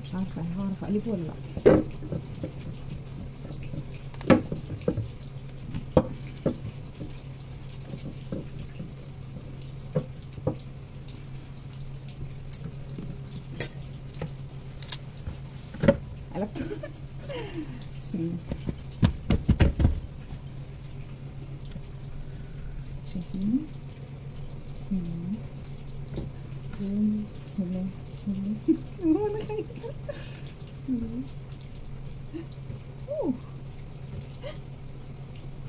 مش عارفه هعرف اقلبه ولا لا. قلبته. بسم الله. شايفين؟ بسم الله. بسم الله بسم الله. هو انا خايفه. بسم الله.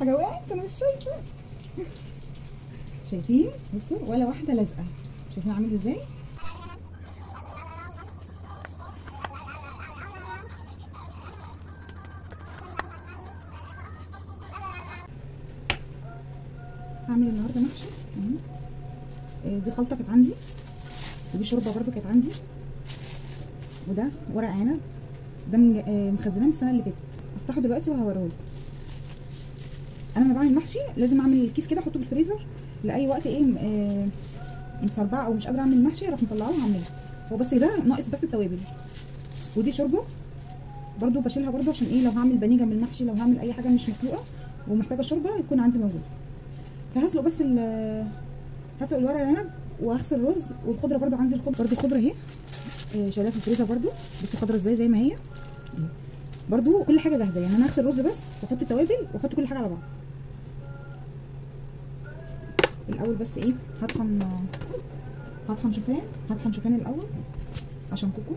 حاجه وقعت انا مش شايفه. شايفين؟ بصوا ولا واحده لازقه. شايفين عامل ازاي؟ هعمل النهارده محشي. دي خلطه كانت عندي، ودي شوربه برده كانت عندي، وده ورق عنب ده مخزناه من السنه اللي فاتت. هفتحه دلوقتي وهوريهولكم. انا لما بعمل محشي لازم اعمل الكيس كده احطه في الفريزر لاي وقت ايه متسربعه او مش قادره اعمل المحشي اروح مطلعاه وهعمله. هو بس ده ناقص بس التوابل. ودي شوربه برده بشيلها برده عشان ايه لو هعمل بانيه جنب المحشي، لو هعمل اي حاجه مش مسلوقه ومحتاجه شوربه يكون عندي موجوده. فهسلق بس هسلق الورق العنب وهغسل الرز، والخضره برده عندي. الخضره اهي شايلاها في الفريزر برده. بصوا خضره ازاي زي ما هي برده. كل حاجه جاهزه، يعني انا هغسل الرز بس واحط التوابل واحط كل حاجه على بعض. الاول بس ايه هطحن شوفان الاول عشان كوكو.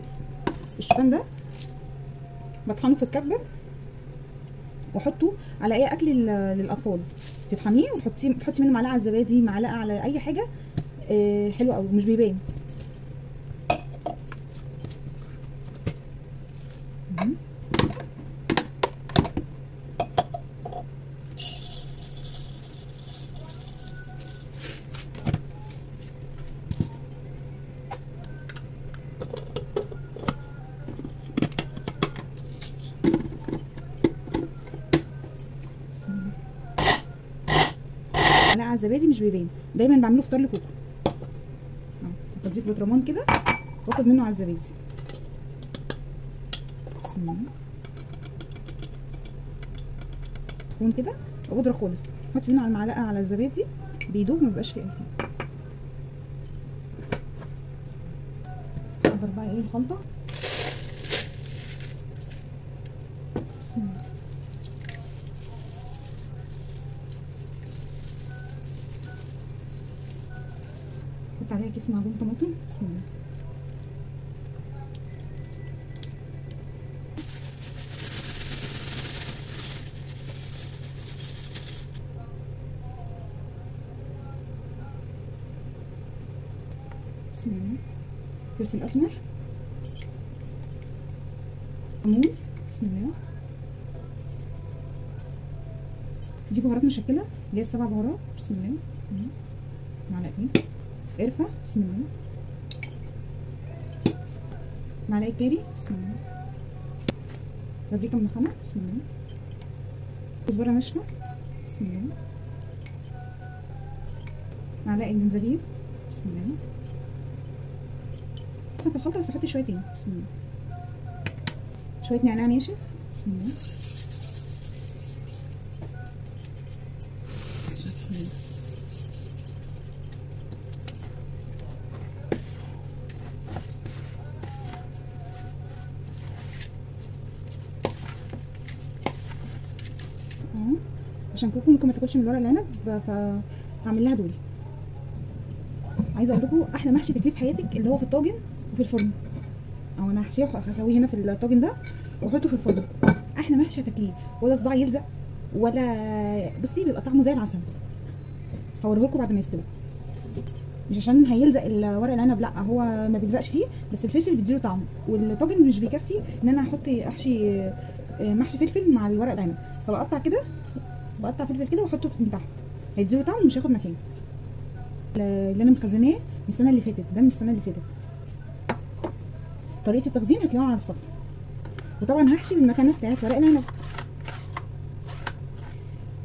الشوفان ده بطحنه في الكبه واحطه على اي اكل للاطفال. تطحنيه وتحطي منه معلقه على الزبادي، معلقه على اي حاجه حلوه قوي مش بيبان. معلقه على الزبادي مش بيبان، دايما بعمله فطار لكوكو. بفضيه في برطمان كده واخد منه على الزبادي. بسم الله. تكون كده بودره خالص، حطي منه على المعلقه على الزبادي بيدوب مبيبقاش فيه اي حاجه. احضر بقى ايه الخلطه. بسم الله. احط عليها كيس معجون طماطم. بسم الله. بسم الله. فلفل اسمر، كمون. بسم الله. دي بهارات مشكله اللي هي السبع بهارات. بسم الله. معلقتين قرفه. بسم الله. معلقه كاري. بسم الله. بابريكا منخنه. بسم الله. كزبره ناشفه. بسم الله. معلقه جنزبيل. بسم الله. في الخلطه بس احط شويه تاني. بسم الله. شويه نعناع ناشف. بسم الله. عشان كوكو ممكن ما تاكلش من ورق العنب فهعمل لها دول. عايزه اقول لكم احلى محشي تاكليه في حياتك اللي هو في الطاجن وفي الفرن. او انا هحشيه هسويه هنا في الطاجن ده واحطه في الفرن. احلى محشي هتاكليه، ولا صباع يلزق ولا بصي بيبقى طعمه زي العسل. هوريه لكم بعد ما يستوي. مش عشان هيلزق ورق العنب، لا هو ما بيلزقش فيه، بس الفلفل بيديله طعم، والطاجن مش بيكفي ان انا احشي محشي فلفل مع الورق العنب. فبقطع كده، بقطع فلفل كده واحطه في تحت، هيديله طعم ومش هياخد مكان. اللي انا مخزناه من السنه اللي فاتت، ده من السنه اللي فاتت. طريقه التخزين هتلاقوها على الصفحه. وطبعا هحشي بالمكانه بتاعت ورق العنب.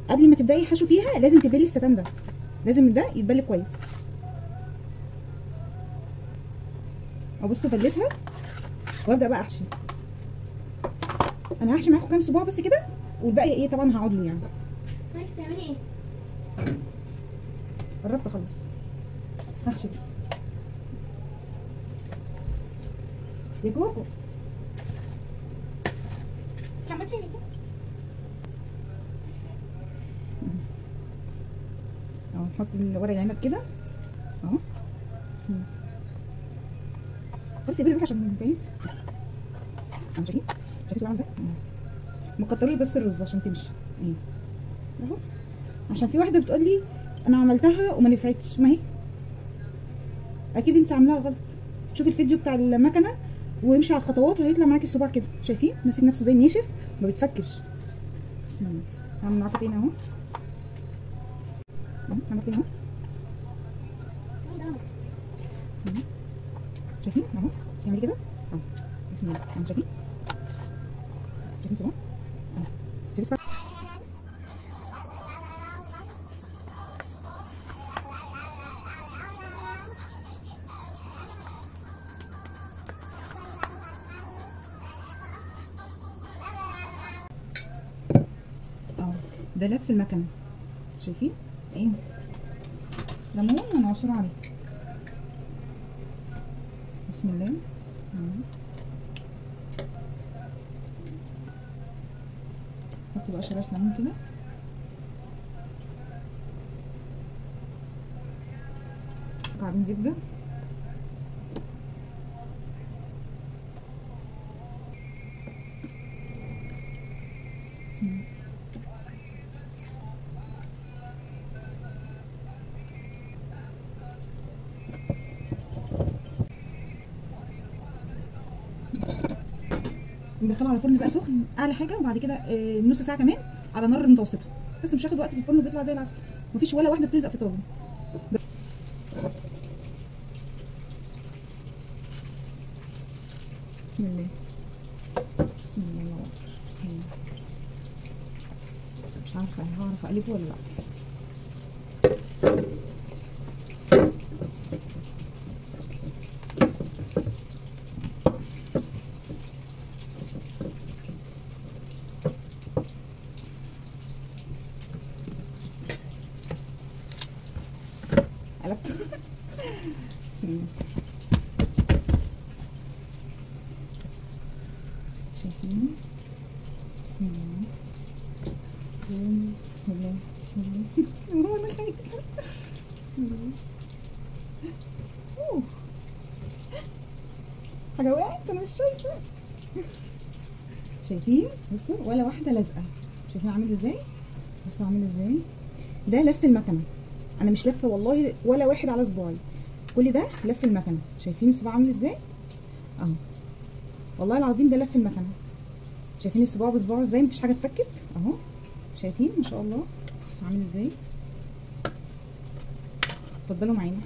قبل ما تبداي حشو فيها لازم تبلي الستان ده، لازم ده يتبل كويس. ابصوا بلتها وابدا بقى احشي. انا هحشي معاكم كام صباع بس كده، والباقي ايه طبعا هقعد له يعني. طيب بتعملي ايه؟ قربت اخلص، هحشي بس يا كوكو. عملتي ايه؟ اهو نحط ورق العنب كده اهو. بسم الله. بس يبقى عشان باين. انا شايفين صباعنا ازاي؟ ما تكتروش بس الرز عشان تمشي اهي اهو. عشان في واحده بتقول لي انا عملتها وما نفعتش، ما هي اكيد انت عاملاها غلط. شوفي الفيديو بتاع المكنه وامشي على الخطوات وهيطلع معاكي الصباع كده. شايفين ماسك نفسه زي الناشف ما بيتفكش. بسم الله. هعمل معاكم تاني اهو. هعمل تاني اهو. بسم الله. شايفين اهو تعملي كده اهو. بسم الله. شايفين صباع اهو. شايفين صباع. اهو ده لف المكنه. شايفين ايه؟ ليمون ونعصره عليه. بسم الله. نحط بقى شرايح ليمون كده. مكعبين زبده. بسم الله. ندخله على فرن بقى سخن اعلى حاجه، وبعد كده نص ساعه كمان على نار متوسطه، بس مش هياخد وقت في الفرن وبيطلع زي العسل. مفيش ولا واحده بتلزق في طاجن. بسم الله. بسم الله الله اكبر. بسم الله. مش عارفه هعرف اقلبه ولا لا. قلبته. بسم الله. شايفين؟ بسم الله. بسم الله. بسم الله. هو انا خايفه. بسم الله. حاجه وقعت انا مش شايفه. شايفين؟ بصوا ولا واحده لازقه. شايفين عامل ازاي؟ بصوا عامل ازاي؟ ده لف المكنه. انا مش لفه والله ولا واحد على صباعي، كل ده لف المكنه. شايفين الصباع عامل ازاي اهو؟ والله العظيم ده لف المكنه. شايفين الصباع بصباعه ازاي؟ مفيش حاجه اتفكت اهو. شايفين ما شاء الله؟ بصوا عامل ازاي. اتفضلوا معانا.